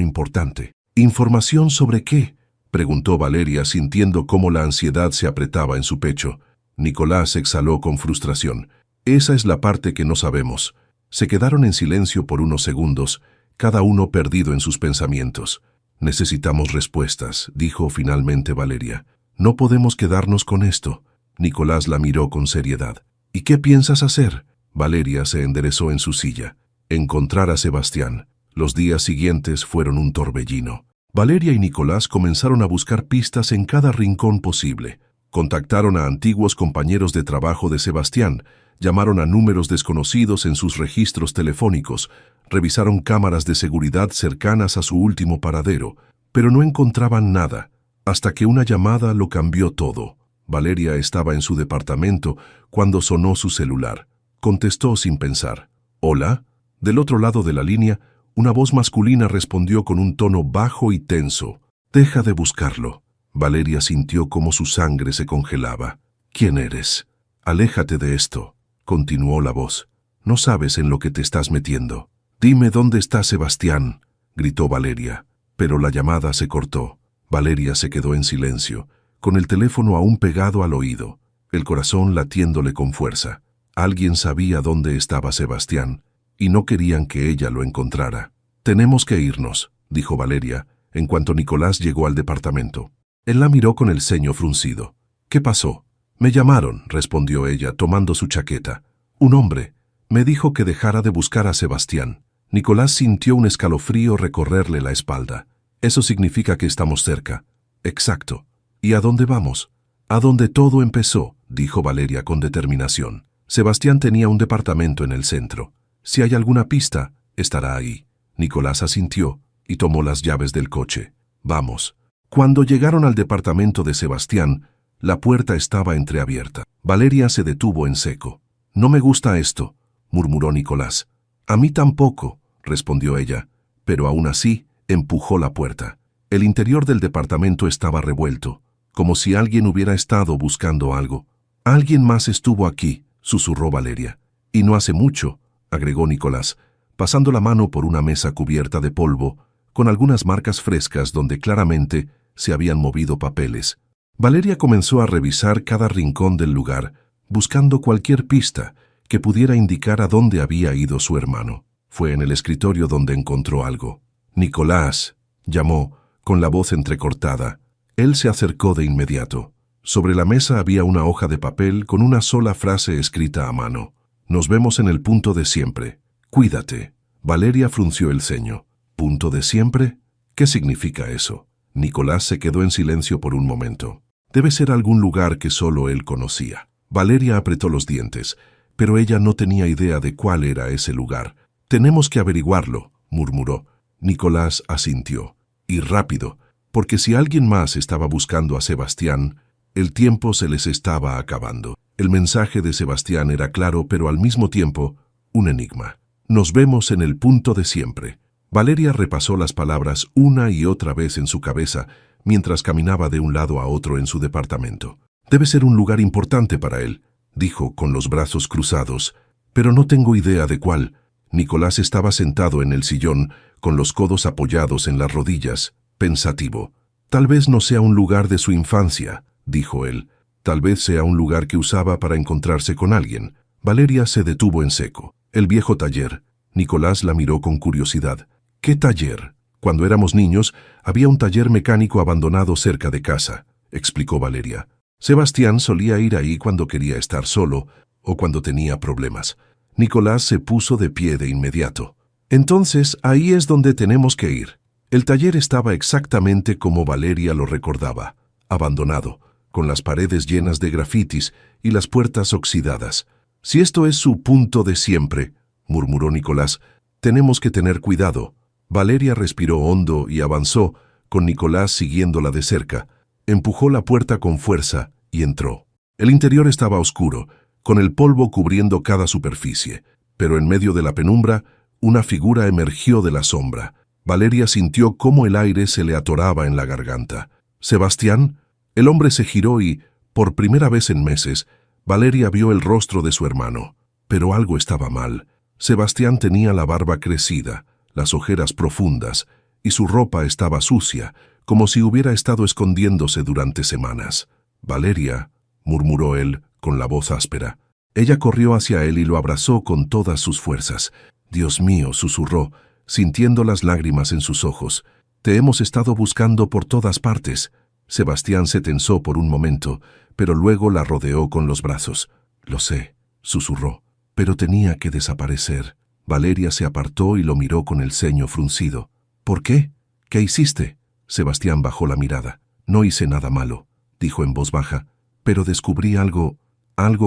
importante. ¿Información sobre qué?, preguntó Valeria, sintiendo cómo la ansiedad se apretaba en su pecho. Nicolás exhaló con frustración. Esa es la parte que no sabemos. Se quedaron en silencio por unos segundos, cada uno perdido en sus pensamientos. Necesitamos respuestas, dijo finalmente Valeria. No podemos quedarnos con esto. Nicolás la miró con seriedad. ¿Y qué piensas hacer? Valeria se enderezó en su silla. Encontrar a Sebastián. Los días siguientes fueron un torbellino. Valeria y Nicolás comenzaron a buscar pistas en cada rincón posible. Contactaron a antiguos compañeros de trabajo de Sebastián, llamaron a números desconocidos en sus registros telefónicos, revisaron cámaras de seguridad cercanas a su último paradero, pero no encontraban nada, hasta que una llamada lo cambió todo. Valeria estaba en su departamento cuando sonó su celular. Contestó sin pensar. ¿Hola? Del otro lado de la línea, una voz masculina respondió con un tono bajo y tenso. Deja de buscarlo. Valeria sintió cómo su sangre se congelaba. ¿Quién eres? Aléjate de esto, continuó la voz. No sabes en lo que te estás metiendo. Dime dónde está Sebastián, gritó Valeria. Pero la llamada se cortó. Valeria se quedó en silencio, con el teléfono aún pegado al oído, el corazón latiéndole con fuerza. Alguien sabía dónde estaba Sebastián, y no querían que ella lo encontrara. Tenemos que irnos, dijo Valeria, en cuanto Nicolás llegó al departamento. Él la miró con el ceño fruncido. ¿Qué pasó? Me llamaron, respondió ella, tomando su chaqueta. Un hombre. Me dijo que dejara de buscar a Sebastián. Nicolás sintió un escalofrío recorrerle la espalda. Eso significa que estamos cerca. Exacto. ¿Y a dónde vamos? A donde todo empezó, dijo Valeria con determinación. Sebastián tenía un departamento en el centro. Si hay alguna pista, estará ahí. Nicolás asintió y tomó las llaves del coche. Vamos. Cuando llegaron al departamento de Sebastián, la puerta estaba entreabierta. Valeria se detuvo en seco. No me gusta esto, murmuró Nicolás. A mí tampoco, respondió ella, pero aún así empujó la puerta. El interior del departamento estaba revuelto, como si alguien hubiera estado buscando algo. Alguien más estuvo aquí, susurró Valeria. Y no hace mucho, agregó Nicolás, pasando la mano por una mesa cubierta de polvo, con algunas marcas frescas donde claramente se habían movido papeles. Valeria comenzó a revisar cada rincón del lugar, buscando cualquier pista que pudiera indicar a dónde había ido su hermano. Fue en el escritorio donde encontró algo. Nicolás, llamó, con la voz entrecortada. Él se acercó de inmediato. Sobre la mesa había una hoja de papel con una sola frase escrita a mano. Nos vemos en el punto de siempre. Cuídate. Valeria frunció el ceño. ¿Punto de siempre? ¿Qué significa eso? Nicolás se quedó en silencio por un momento. Debe ser algún lugar que solo él conocía. Valeria apretó los dientes, pero ella no tenía idea de cuál era ese lugar. Tenemos que averiguarlo, murmuró. Nicolás asintió. Y rápido, porque si alguien más estaba buscando a Sebastián, el tiempo se les estaba acabando. El mensaje de Sebastián era claro, pero al mismo tiempo, un enigma. Nos vemos en el punto de siempre. Valeria repasó las palabras una y otra vez en su cabeza, mientras caminaba de un lado a otro en su departamento. «Debe ser un lugar importante para él», dijo con los brazos cruzados, «pero no tengo idea de cuál». Nicolás estaba sentado en el sillón, con los codos apoyados en las rodillas, pensativo. «Tal vez no sea un lugar de su infancia», dijo él. «Tal vez sea un lugar que usaba para encontrarse con alguien». Valeria se detuvo en seco. «El viejo taller». Nicolás la miró con curiosidad. «¿Qué taller?» «Cuando éramos niños, había un taller mecánico abandonado cerca de casa», explicó Valeria. «Sebastián solía ir ahí cuando quería estar solo o cuando tenía problemas». Nicolás se puso de pie de inmediato. «Entonces, ahí es donde tenemos que ir». El taller estaba exactamente como Valeria lo recordaba, abandonado, con las paredes llenas de grafitis y las puertas oxidadas. «Si esto es su punto de siempre», murmuró Nicolás, «tenemos que tener cuidado». Valeria respiró hondo y avanzó, con Nicolás siguiéndola de cerca. Empujó la puerta con fuerza y entró. El interior estaba oscuro, con el polvo cubriendo cada superficie, pero en medio de la penumbra, una figura emergió de la sombra. Valeria sintió cómo el aire se le atoraba en la garganta. «¿Sebastián?» El hombre se giró y, por primera vez en meses, Valeria vio el rostro de su hermano. Pero algo estaba mal. Sebastián tenía la barba crecida, las ojeras profundas, y su ropa estaba sucia, como si hubiera estado escondiéndose durante semanas. «Valeria», murmuró él, con la voz áspera. Ella corrió hacia él y lo abrazó con todas sus fuerzas. «Dios mío», susurró, sintiendo las lágrimas en sus ojos. «Te hemos estado buscando por todas partes». Sebastián se tensó por un momento, pero luego la rodeó con los brazos. «Lo sé», susurró, «pero tenía que desaparecer». Valeria se apartó y lo miró con el ceño fruncido. «¿Por qué? ¿Qué hiciste?» Sebastián bajó la mirada. «No hice nada malo», dijo en voz baja, «pero descubrí algo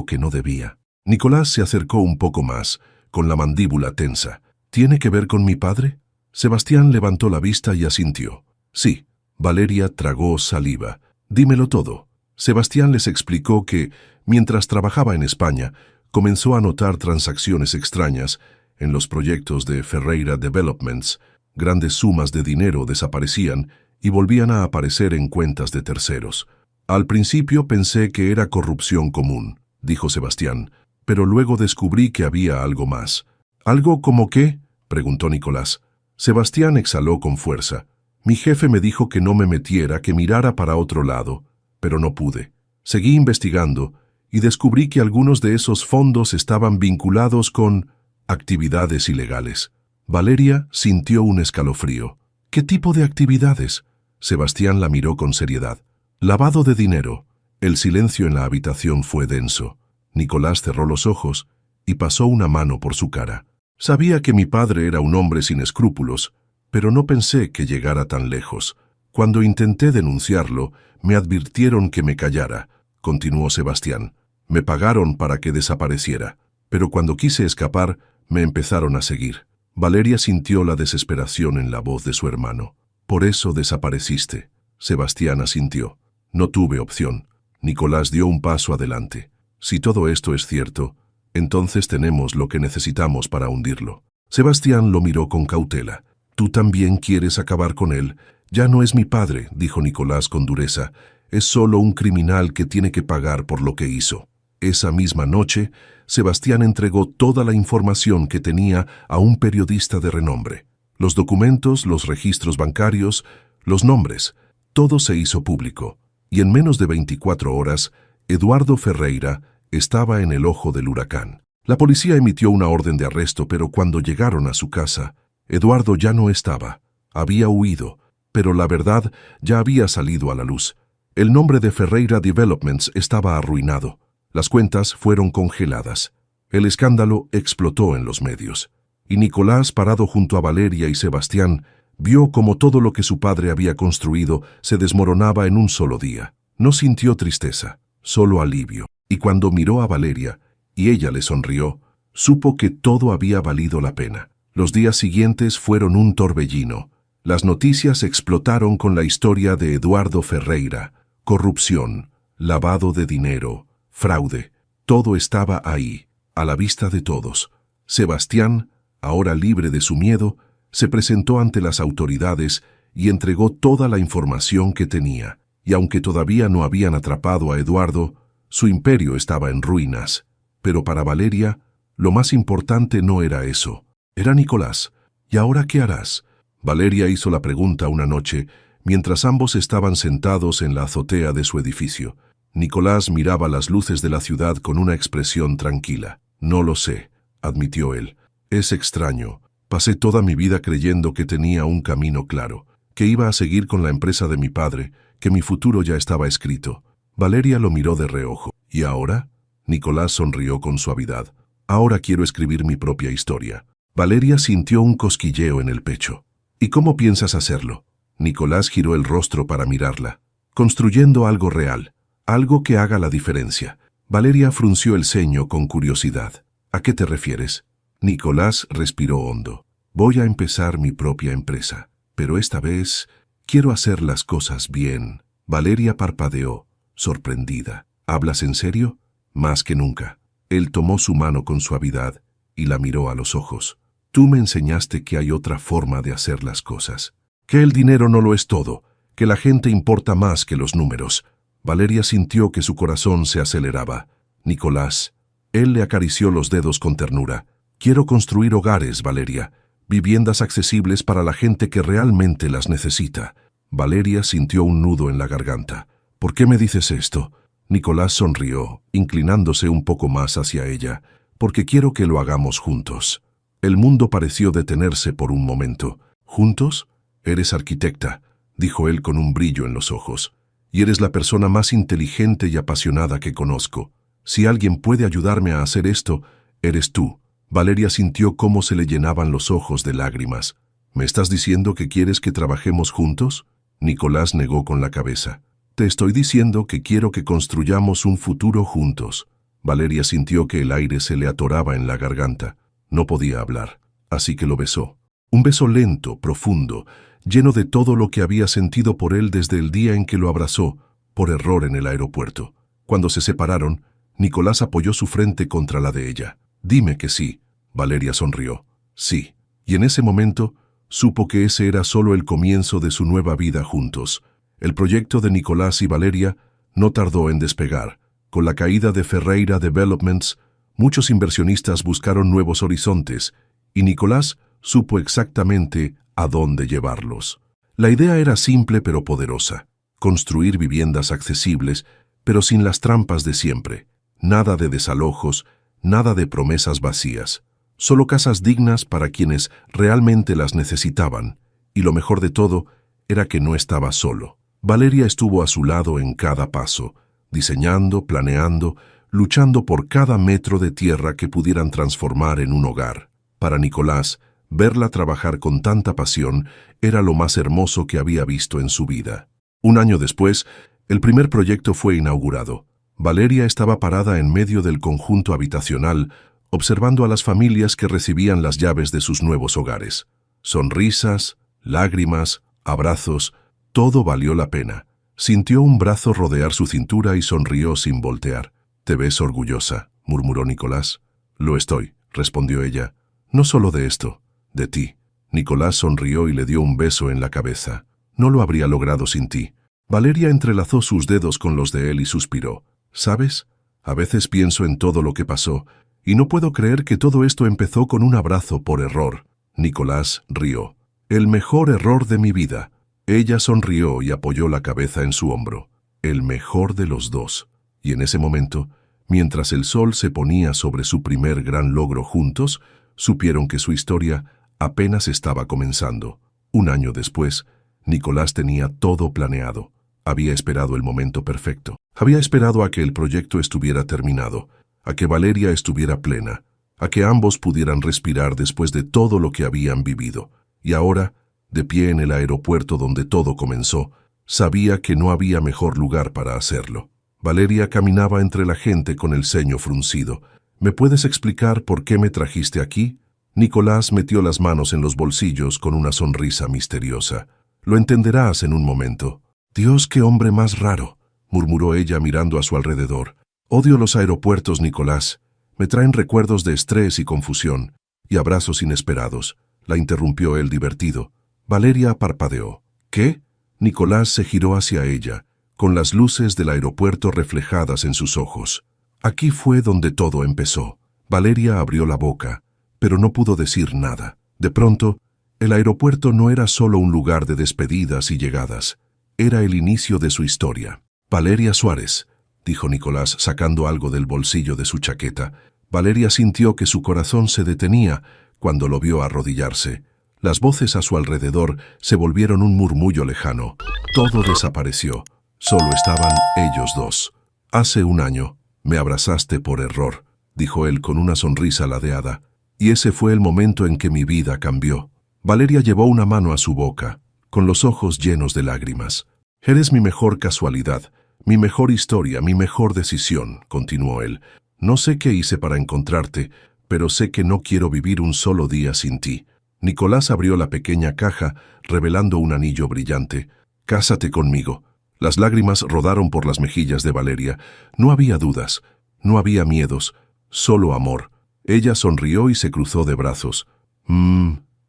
que no debía». Nicolás se acercó un poco más, con la mandíbula tensa. «¿Tiene que ver con mi padre?» Sebastián levantó la vista y asintió. «Sí». Valeria tragó saliva. «Dímelo todo». Sebastián les explicó que, mientras trabajaba en España, comenzó a notar transacciones extrañas en los proyectos de Ferreira Developments. Grandes sumas de dinero desaparecían y volvían a aparecer en cuentas de terceros. «Al principio pensé que era corrupción común», dijo Sebastián, «pero luego descubrí que había algo más». «¿Algo como qué?», preguntó Nicolás. Sebastián exhaló con fuerza. «Mi jefe me dijo que no me metiera, que mirara para otro lado, pero no pude. Seguí investigando y descubrí que algunos de esos fondos estaban vinculados con actividades ilegales». Valeria sintió un escalofrío. «¿Qué tipo de actividades?». Sebastián la miró con seriedad. «Lavado de dinero». El silencio en la habitación fue denso. Nicolás cerró los ojos y pasó una mano por su cara. «Sabía que mi padre era un hombre sin escrúpulos, pero no pensé que llegara tan lejos. Cuando intenté denunciarlo, me advirtieron que me callara», continuó Sebastián. «Me pagaron para que desapareciera, pero cuando quise escapar, me empezaron a seguir». Valeria sintió la desesperación en la voz de su hermano. «Por eso desapareciste». Sebastián asintió. «No tuve opción». Nicolás dio un paso adelante. «Si todo esto es cierto, entonces tenemos lo que necesitamos para hundirlo». Sebastián lo miró con cautela. «¿Tú también quieres acabar con él?» «Ya no es mi padre», dijo Nicolás con dureza. «Es solo un criminal que tiene que pagar por lo que hizo». Esa misma noche, Sebastián entregó toda la información que tenía a un periodista de renombre. Los documentos, los registros bancarios, los nombres, todo se hizo público. Y en menos de 24 horas, Eduardo Ferreira estaba en el ojo del huracán. La policía emitió una orden de arresto, pero cuando llegaron a su casa, Eduardo ya no estaba. Había huido, pero la verdad ya había salido a la luz. El nombre de Ferreira Developments estaba arruinado. Las cuentas fueron congeladas. El escándalo explotó en los medios. Y Nicolás, parado junto a Valeria y Sebastián, vio cómo todo lo que su padre había construido se desmoronaba en un solo día. No sintió tristeza, solo alivio. Y cuando miró a Valeria, y ella le sonrió, supo que todo había valido la pena. Los días siguientes fueron un torbellino. Las noticias explotaron con la historia de Eduardo Ferreira. Corrupción, lavado de dinero, fraude. Todo estaba ahí, a la vista de todos. Sebastián, ahora libre de su miedo, se presentó ante las autoridades y entregó toda la información que tenía. Y aunque todavía no habían atrapado a Eduardo, su imperio estaba en ruinas. Pero para Valeria, lo más importante no era eso. Era Nicolás. ¿Y ahora qué harás? Valeria hizo la pregunta una noche, mientras ambos estaban sentados en la azotea de su edificio. Nicolás miraba las luces de la ciudad con una expresión tranquila. No lo sé, admitió él. Es extraño. Pasé toda mi vida creyendo que tenía un camino claro, que iba a seguir con la empresa de mi padre, que mi futuro ya estaba escrito. Valeria lo miró de reojo. ¿Y ahora? Nicolás sonrió con suavidad. Ahora quiero escribir mi propia historia. Valeria sintió un cosquilleo en el pecho. ¿Y cómo piensas hacerlo? Nicolás giró el rostro para mirarla. Construyendo algo real, algo que haga la diferencia. Valeria frunció el ceño con curiosidad. ¿A qué te refieres? Nicolás respiró hondo. Voy a empezar mi propia empresa, pero esta vez quiero hacer las cosas bien. Valeria parpadeó, sorprendida. ¿Hablas en serio? Más que nunca. Él tomó su mano con suavidad y la miró a los ojos. Tú me enseñaste que hay otra forma de hacer las cosas. Que el dinero no lo es todo, que la gente importa más que los números. Valeria sintió que su corazón se aceleraba. Nicolás. Él le acarició los dedos con ternura. Quiero construir hogares, Valeria. Viviendas accesibles para la gente que realmente las necesita. Valeria sintió un nudo en la garganta. ¿Por qué me dices esto? Nicolás sonrió, inclinándose un poco más hacia ella. Porque quiero que lo hagamos juntos. El mundo pareció detenerse por un momento. ¿Juntos? Eres arquitecta, dijo él con un brillo en los ojos. Y eres la persona más inteligente y apasionada que conozco. Si alguien puede ayudarme a hacer esto, eres tú. Valeria sintió cómo se le llenaban los ojos de lágrimas. ¿Me estás diciendo que quieres que trabajemos juntos? Nicolás negó con la cabeza. Te estoy diciendo que quiero que construyamos un futuro juntos. Valeria sintió que el aire se le atoraba en la garganta. No podía hablar, así que lo besó. Un beso lento, profundo, lleno de todo lo que había sentido por él desde el día en que lo abrazó, por error en el aeropuerto. Cuando se separaron, Nicolás apoyó su frente contra la de ella. Dime que sí. Valeria sonrió. Sí. Y en ese momento, supo que ese era solo el comienzo de su nueva vida juntos. El proyecto de Nicolás y Valeria no tardó en despegar. Con la caída de Ferreira Developments, muchos inversionistas buscaron nuevos horizontes, y Nicolás supo exactamente a dónde llevarlos. La idea era simple pero poderosa. Construir viviendas accesibles, pero sin las trampas de siempre. Nada de desalojos, nada de promesas vacías. Solo casas dignas para quienes realmente las necesitaban. Y lo mejor de todo era que no estaba solo. Valeria estuvo a su lado en cada paso, diseñando, planeando, luchando por cada metro de tierra que pudieran transformar en un hogar. Para Nicolás, verla trabajar con tanta pasión era lo más hermoso que había visto en su vida. Un año después, el primer proyecto fue inaugurado. Valeria estaba parada en medio del conjunto habitacional, observando a las familias que recibían las llaves de sus nuevos hogares. Sonrisas, lágrimas, abrazos, todo valió la pena. Sintió un brazo rodear su cintura y sonrió sin voltear. «¿Te ves orgullosa?», murmuró Nicolás. «Lo estoy», respondió ella. «No solo de esto, de ti». Nicolás sonrió y le dio un beso en la cabeza. «No lo habría logrado sin ti». Valeria entrelazó sus dedos con los de él y suspiró. «¿Sabes? A veces pienso en todo lo que pasó, y no puedo creer que todo esto empezó con un abrazo por error». Nicolás rió. «El mejor error de mi vida». Ella sonrió y apoyó la cabeza en su hombro. El mejor de los dos. Y en ese momento, mientras el sol se ponía sobre su primer gran logro juntos, supieron que su historia apenas estaba comenzando. Un año después, Nicolás tenía todo planeado. Había esperado el momento perfecto. Había esperado a que el proyecto estuviera terminado, a que Valeria estuviera plena, a que ambos pudieran respirar después de todo lo que habían vivido. Y ahora, de pie en el aeropuerto donde todo comenzó, sabía que no había mejor lugar para hacerlo. Valeria caminaba entre la gente con el ceño fruncido. «¿Me puedes explicar por qué me trajiste aquí?» Nicolás metió las manos en los bolsillos con una sonrisa misteriosa. «Lo entenderás en un momento». «Dios, qué hombre más raro», murmuró ella mirando a su alrededor. «Odio los aeropuertos, Nicolás. Me traen recuerdos de estrés y confusión, y abrazos inesperados». La interrumpió él divertido. Valeria parpadeó. ¿Qué? Nicolás se giró hacia ella, con las luces del aeropuerto reflejadas en sus ojos. Aquí fue donde todo empezó. Valeria abrió la boca, pero no pudo decir nada. De pronto, el aeropuerto no era solo un lugar de despedidas y llegadas. Era el inicio de su historia. Valeria Suárez, dijo Nicolás sacando algo del bolsillo de su chaqueta. Valeria sintió que su corazón se detenía cuando lo vio arrodillarse. Las voces a su alrededor se volvieron un murmullo lejano. Todo desapareció. Solo estaban ellos dos. Hace un año me abrazaste por error, dijo él con una sonrisa ladeada. Y ese fue el momento en que mi vida cambió. Valeria llevó una mano a su boca, con los ojos llenos de lágrimas. Eres mi mejor casualidad, mi mejor historia, mi mejor decisión, continuó él. No sé qué hice para encontrarte, pero sé que no quiero vivir un solo día sin ti. Nicolás abrió la pequeña caja, revelando un anillo brillante. Cásate conmigo. Las lágrimas rodaron por las mejillas de Valeria. No había dudas, no había miedos, solo amor. Ella sonrió y se cruzó de brazos.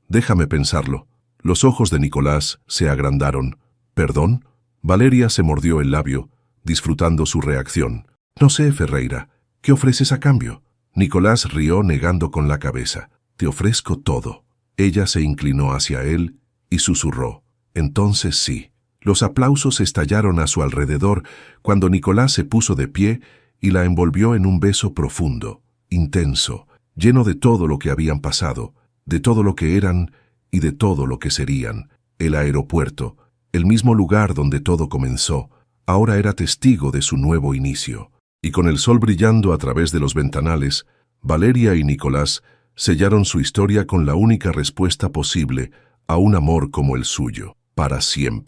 Déjame pensarlo. Los ojos de Nicolás se agrandaron. ¿Perdón? Valeria se mordió el labio, disfrutando su reacción. No sé, Ferreira. ¿Qué ofreces a cambio? Nicolás rió negando con la cabeza. Te ofrezco todo. Ella se inclinó hacia él y susurró. Entonces sí. Los aplausos estallaron a su alrededor cuando Nicolás se puso de pie y la envolvió en un beso profundo, intenso, lleno de todo lo que habían pasado, de todo lo que eran y de todo lo que serían. El aeropuerto, el mismo lugar donde todo comenzó, ahora era testigo de su nuevo inicio. Y con el sol brillando a través de los ventanales, Valeria y Nicolás sellaron su historia con la única respuesta posible a un amor como el suyo, para siempre.